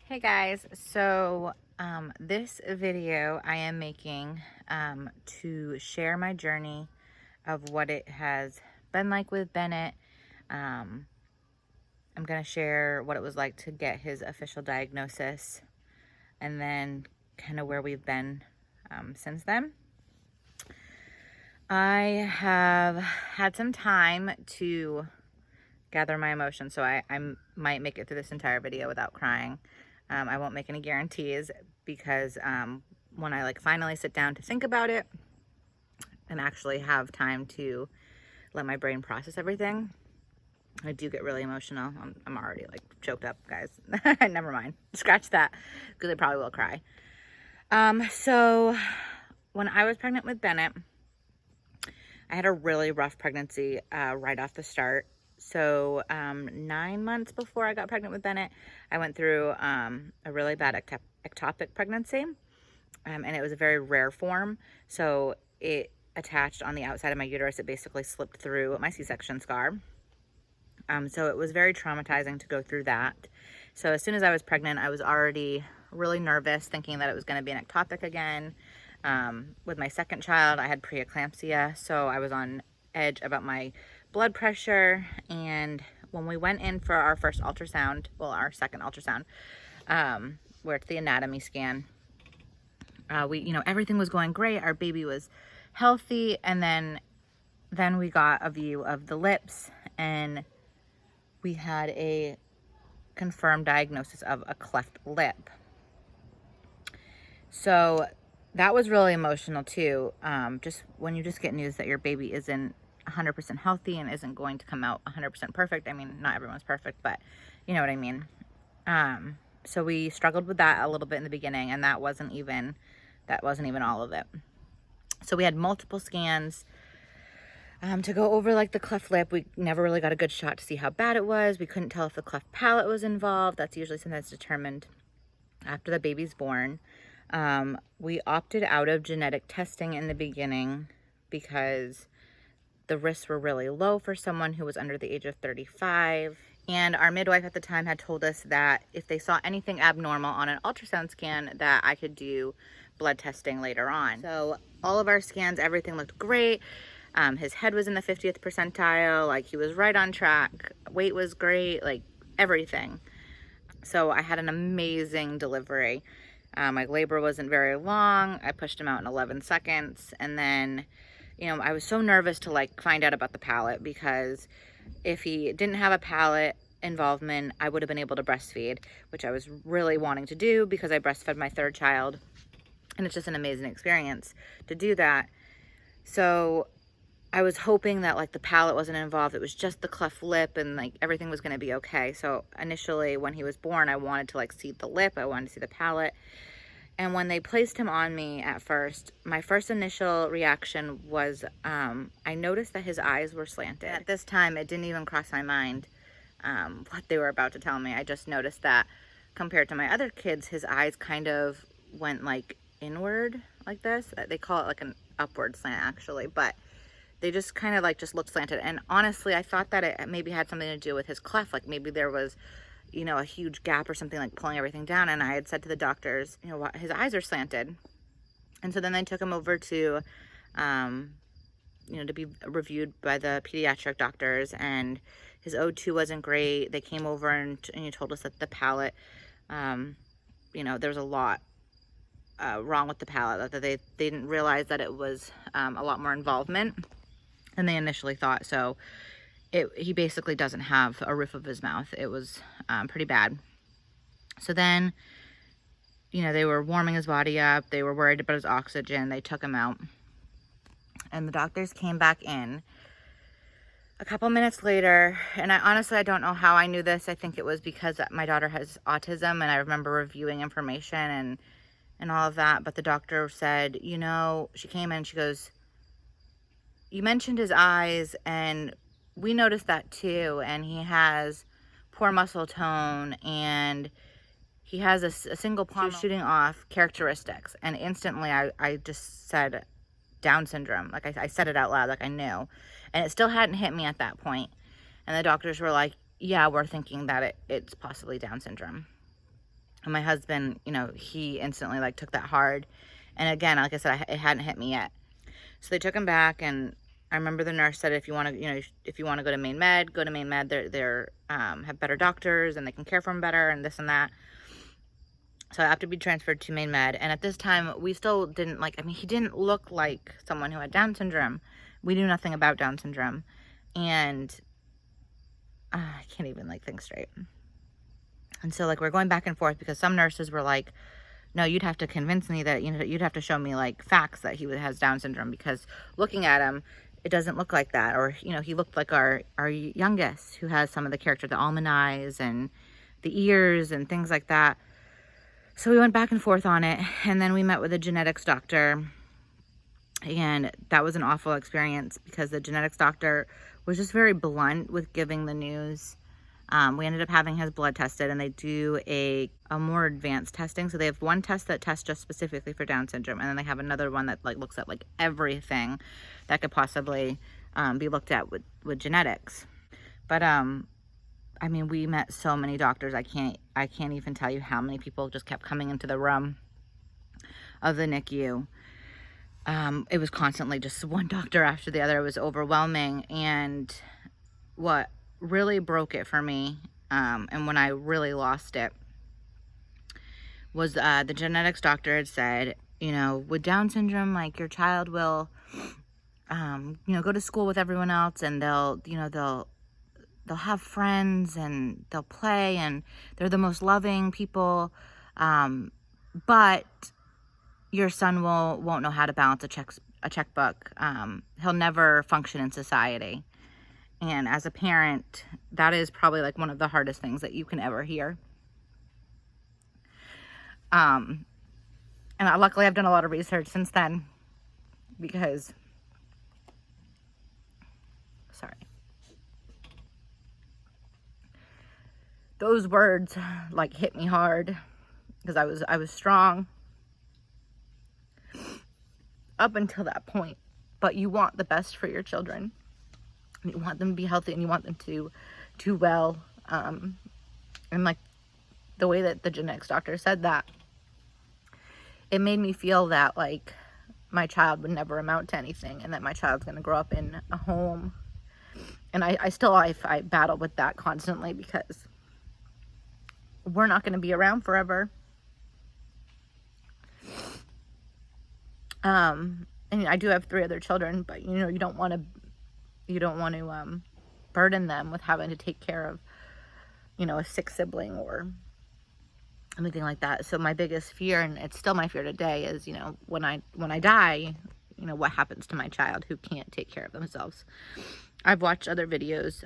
Hey guys, so this video I am making to share my journey of what it has been like with Bennett. I'm going to share what it was like to get his official diagnosis and then kind of where we've been since then. I have had some time to gather my emotions, so I might make it through this entire video without crying. I won't make any guarantees because when I finally sit down to think about it and actually have time to let my brain process everything, I do get really emotional. I'm already choked up, guys. Never mind. Scratch that because I probably will cry. So when I was pregnant with Bennett, I had a really rough pregnancy right off the start. So 9 months before I got pregnant with Bennett, I went through a really bad ectopic pregnancy, and it was a very rare form. So it attached on the outside of my uterus. It basically slipped through my C-section scar. So it was very traumatizing to go through that. So as soon as I was pregnant, I was already really nervous, thinking that it was going to be an ectopic again. With my second child, I had preeclampsia, so I was on edge about my blood pressure. And when we went in for our first ultrasound, well, our second ultrasound, where it's the anatomy scan, everything was going great. Our baby was healthy. And then we got a view of the lips, and we had a confirmed diagnosis of a cleft lip. So that was really emotional too. Just when you just get news that your baby isn't 100% healthy and isn't going to come out 100% perfect. I mean, not everyone's perfect, but you know what I mean. So we struggled with that a little bit in the beginning, and that wasn't even all of it. So we had multiple scans to go over the cleft lip. We never really got a good shot to see how bad it was. We couldn't tell if the cleft palate was involved. That's usually something that's determined after the baby's born. We opted out of genetic testing in the beginning because the risks were really low for someone who was under the age of 35. And our midwife at the time had told us that if they saw anything abnormal on an ultrasound scan, that I could do blood testing later on. So all of our scans, everything looked great. His head was in the 50th percentile. He was right on track. Weight was great, everything. So I had an amazing delivery. My labor wasn't very long. I pushed him out in 11 seconds. And then, I was so nervous to find out about the palate, because if he didn't have a palate involvement, I would have been able to breastfeed, which I was really wanting to do because I breastfed my third child. And it's just an amazing experience to do that. So I was hoping that the palate wasn't involved. It was just the cleft lip, and everything was going to be okay. So initially when he was born, I wanted to see the lip. I wanted to see the palate. And when they placed him on me at first, my first initial reaction was I noticed that his eyes were slanted. At this time, it didn't even cross my mind what they were about to tell me. I just noticed that compared to my other kids, his eyes kind of went inward like this. They call it an upward slant actually, but they just kind of just looked slanted. And honestly, I thought that it maybe had something to do with his cleft. Maybe there was a huge gap or something, pulling everything down. And I had said to the doctors, his eyes are slanted. And so then they took him over to, to be reviewed by the pediatric doctors, and his O2 wasn't great. They came over and told us that the palate, there was a lot wrong with the palate, that they didn't realize that it was a lot more involvement than they initially thought. So he basically doesn't have a roof of his mouth. It was pretty bad. So then, they were warming his body up. They were worried about his oxygen. They took him out. And the doctors came back in a couple minutes later. And I don't know how I knew this. I think it was because my daughter has autism, and I remember reviewing information and all of that. But the doctor said, she came in, she goes, "You mentioned his eyes, and we noticed that too, and he has poor muscle tone, and he has a single palm shooting off characteristics." And instantly I just said Down syndrome. I said it out loud, I knew. And it still hadn't hit me at that point. And the doctors were like, "Yeah, we're thinking that it's possibly Down syndrome." And my husband, you know, he instantly like took that hard. And again, like I said, it hadn't hit me yet. So they took him back, and I remember the nurse said, if you want to, you know, if you want to go to main med, go to main med. They're have better doctors and they can care for him better and this and that. So I have to be transferred to main med. And at this time, we still didn't like, I mean, he didn't look like someone who had Down syndrome. We knew nothing about Down syndrome. And I can't even like think straight. And so like we're going back and forth because some nurses were like, no, you'd have to convince me that, you know, you'd have to show me like facts that he has Down syndrome, because looking at him, it doesn't look like that. Or, you know, he looked like our youngest, who has some of the character, the almond eyes and the ears and things like that. So we went back and forth on it. And then we met with a genetics doctor, and that was an awful experience because the genetics doctor was just very blunt with giving the news. We ended up having his blood tested, and they do a more advanced testing. So they have one test that tests just specifically for Down syndrome, and then they have another one that like looks at like everything that could possibly be looked at with genetics. But I mean, we met so many doctors. I can't even tell you how many people just kept coming into the room of the NICU. It was constantly just one doctor after the other. It was overwhelming. And what really broke it for me, and when I really lost it, was the genetics doctor had said, you know, with Down syndrome, like your child will, you know, go to school with everyone else, and they'll have friends and they'll play and they're the most loving people, but your son won't know how to balance a checkbook. He'll never function in society. And as a parent, that is probably like one of the hardest things that you can ever hear. And luckily I've done a lot of research since then, because, sorry, those words like hit me hard, because I was strong up until that point. But you want the best for your children. You want them to be healthy, and you want them to do well. And like the way that the genetics doctor said that, it made me feel that like my child would never amount to anything, and that my child's going to grow up in a home. And I still battle with that constantly, because we're not going to be around forever. And I do have 3 other children, but you know, you don't want to burden them with having to take care of, you know, a sick sibling or anything like that. So my biggest fear, and it's still my fear today, is, you know, when I die, you know, what happens to my child who can't take care of themselves. I've watched other videos.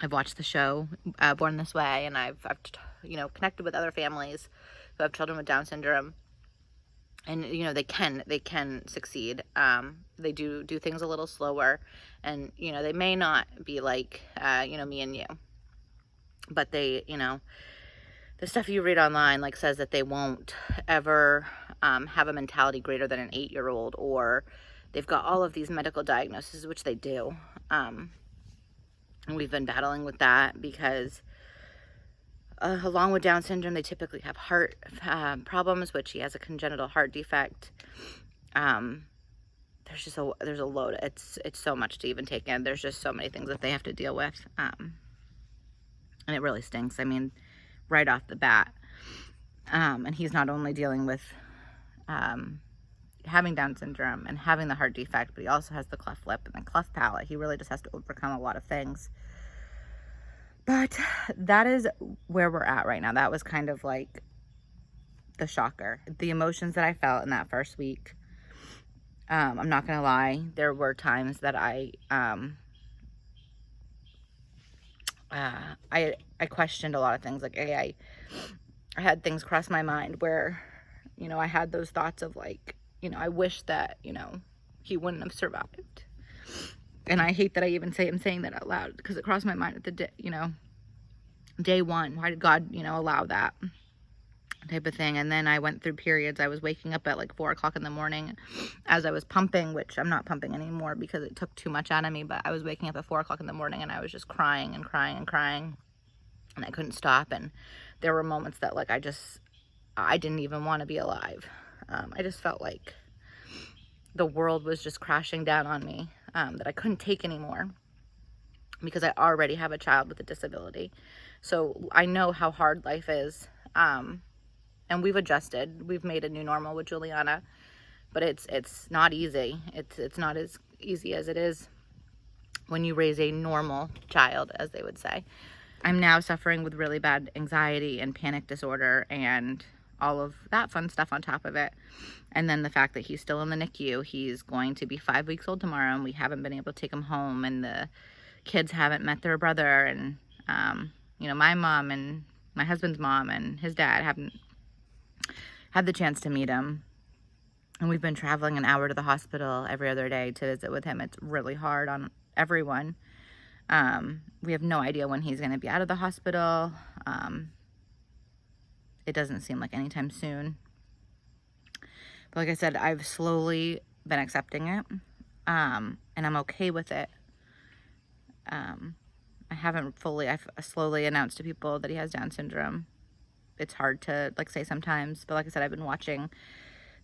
I've watched the show Born This Way, and I've you know, connected with other families who have children with Down syndrome. And, you know, they can succeed. They do things a little slower, and, you know, they may not be like, you know, me and you, but they, you know, the stuff you read online, like, says that they won't ever have a mentality greater than an 8-year-old, or they've got all of these medical diagnoses, which they do. And we've been battling with that because along with Down syndrome, they typically have heart problems, which he has a congenital heart defect. There's a load. It's so much to even take in. There's just so many things that they have to deal with. And it really stinks. I mean, right off the bat. And he's not only dealing with having Down syndrome and having the heart defect, but he also has the cleft lip and the cleft palate. He really just has to overcome a lot of things. But that is where we're at right now. That was kind of like the shocker. The emotions that I felt in that first week, I'm not going to lie, there were times that I questioned a lot of things. Like, I had things cross my mind where, you know, I had those thoughts of like, you know, I wish that, you know, he wouldn't have survived. And I hate that I even am saying that out loud, because it crossed my mind at the day, you know, day one. Why did God, you know, allow that type of thing? And then I went through periods. I was waking up at like 4 o'clock in the morning as I was pumping, which I'm not pumping anymore because it took too much out of me. But I was waking up at 4 o'clock in the morning, and I was just crying and crying and crying. and I couldn't stop. And there were moments that like I didn't even want to be alive. I just felt like the world was just crashing down on me, that I couldn't take anymore, because I already have a child with a disability. So I know how hard life is. And we've adjusted. We've made a new normal with Juliana, but it's not easy. It's not as easy as it is when you raise a normal child, as they would say. I'm now suffering with really bad anxiety and panic disorder and all of that fun stuff on top of it. And then the fact that he's still in the NICU. He's going to be 5 weeks old tomorrow, and we haven't been able to take him home, and the kids haven't met their brother, and you know, my mom and my husband's mom and his dad haven't had the chance to meet him. And we've been traveling an hour to the hospital every other day to visit with him. It's really hard on everyone. We have no idea when he's going to be out of the hospital. It doesn't seem like anytime soon. But like I said, I've slowly been accepting it, and I'm okay with it. I've slowly announced to people that he has Down syndrome. It's hard to like say sometimes, but like I said, I've been watching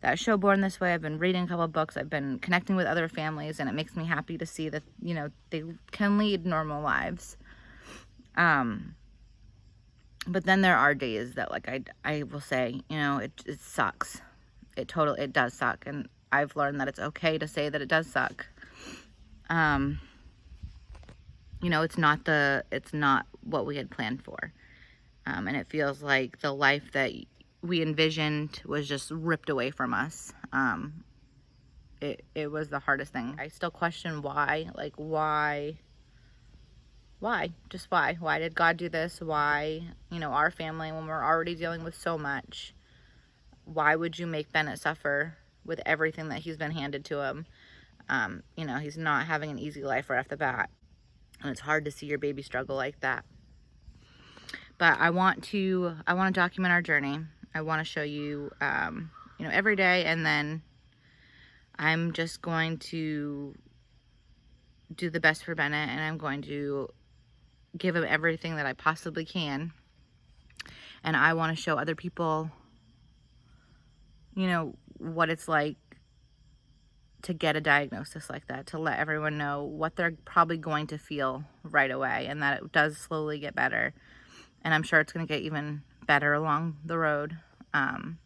that show Born This Way. I've been reading a couple of books. I've been connecting with other families, and it makes me happy to see that, you know, they can lead normal lives. But then there are days that like I will say, you know, it sucks. It does suck, and I've learned that it's okay to say that it does suck. You know, it's not what we had planned for. And it feels like the life that we envisioned was just ripped away from us. It was the hardest thing. I still question why. Like, why? Just why? Why did God do this? Why, you know, our family, when we're already dealing with so much, why would you make Bennett suffer with everything that he's been handed to him? You know, he's not having an easy life right off the bat. And it's hard to see your baby struggle like that. But I want to document our journey. I want to show you, you know, every day. And then I'm just going to do the best for Bennett, and I'm going to give him everything that I possibly can. And I want to show other people, you know, what it's like to get a diagnosis like that, to let everyone know what they're probably going to feel right away, and that it does slowly get better. And I'm sure it's going to get even better along the road. And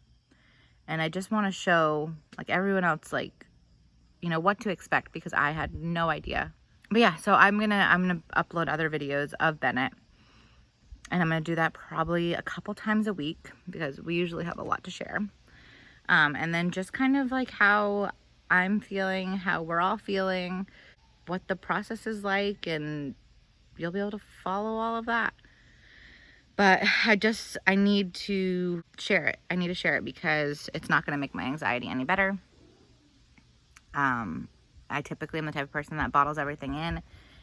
I just want to show, like, everyone else, like, you know, what to expect, because I had no idea. But yeah, so I'm gonna upload other videos of Bennett, and I'm gonna do that probably a couple times a week, because we usually have a lot to share. And then just kind of like how I'm feeling, how we're all feeling, what the process is like, and you'll be able to follow all of that. But I need to share it. I need to share it because it's not going to make my anxiety any better. I typically am the type of person that bottles everything in,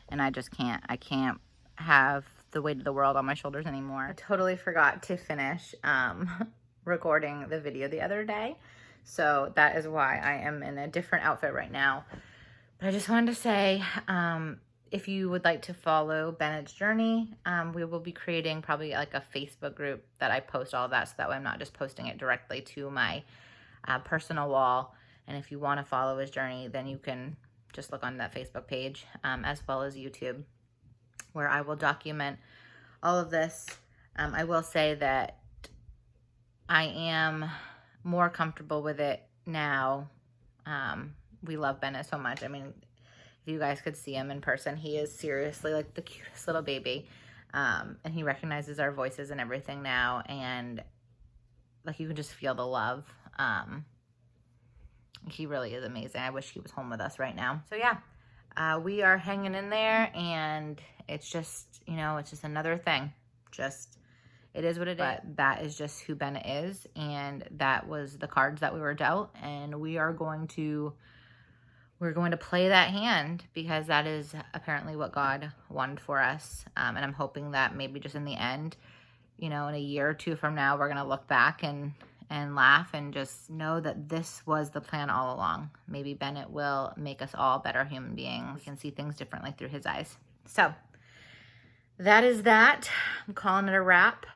and I just can't. I can't have the weight of the world on my shoulders anymore. I totally forgot to finish recording the video the other day, so that is why I am in a different outfit right now. But I just wanted to say, if you would like to follow Bennett's journey, we will be creating probably like a Facebook group that I post all of that, so that way I'm not just posting it directly to my personal wall. And if you want to follow his journey, then you can just look on that Facebook page, as well as YouTube, where I will document all of this. I will say that I am more comfortable with it now. We love Bennett so much. I mean, if you guys could see him in person, he is seriously like the cutest little baby. And he recognizes our voices and everything now. And like, you can just feel the love. He really is amazing. I wish he was home with us right now. So yeah, we are hanging in there, and it's just, you know, it's just another thing. Just, it is what it is. But that is just who Bennett is, and that was the cards that we were dealt, and we're going to play that hand, because that is apparently what God wanted for us. And I'm hoping that maybe just in the end, you know, in a year or two from now, we're going to look back and laugh and just know that this was the plan all along. Maybe Bennett will make us all better human beings. We can see things differently through his eyes. So that is that. I'm calling it a wrap.